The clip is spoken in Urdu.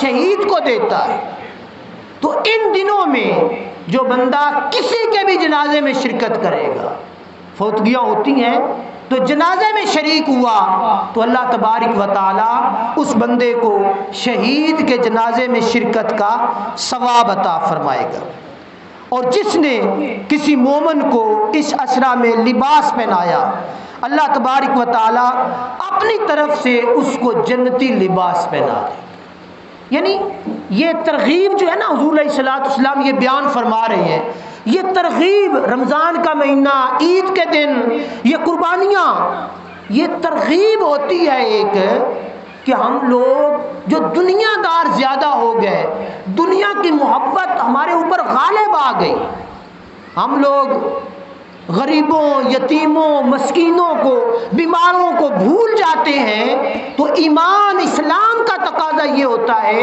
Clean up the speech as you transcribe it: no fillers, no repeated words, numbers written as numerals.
شہید کو دیتا ہے۔ تو ان دنوں میں جو بندہ کسی کے بھی جنازے میں شرکت کرے گا، فوتگیاں ہوتی ہیں تو جنازے میں شریک ہوا تو اللہ تبارک و تعالی اس بندے کو شہید کے جنازے میں شرکت کا ثواب عطا فرمائے گا۔ اور جس نے کسی مومن کو اس اسرا میں لباس پہنایا، اللہ تبارک و تعالی اپنی طرف سے اس کو جنتی لباس پہنا دے۔ یعنی یہ ترغیب جو ہے نا، حضور علیہ الصلوۃ والسلام یہ بیان فرما رہے ہیں، یہ ترغیب رمضان کا مہینہ، عید کے دن، یہ قربانیاں، یہ ترغیب ہوتی ہے ایک کہ ہم لوگ جو دنیا دار زیادہ ہو گئے، دنیا کی محبت ہمارے اوپر غالب آ گئی، ہم لوگ غریبوں، یتیموں، مسکینوں کو، بیماروں کو بھول جاتے ہیں۔ تو ایمان اسلام کا تقاضا یہ ہوتا ہے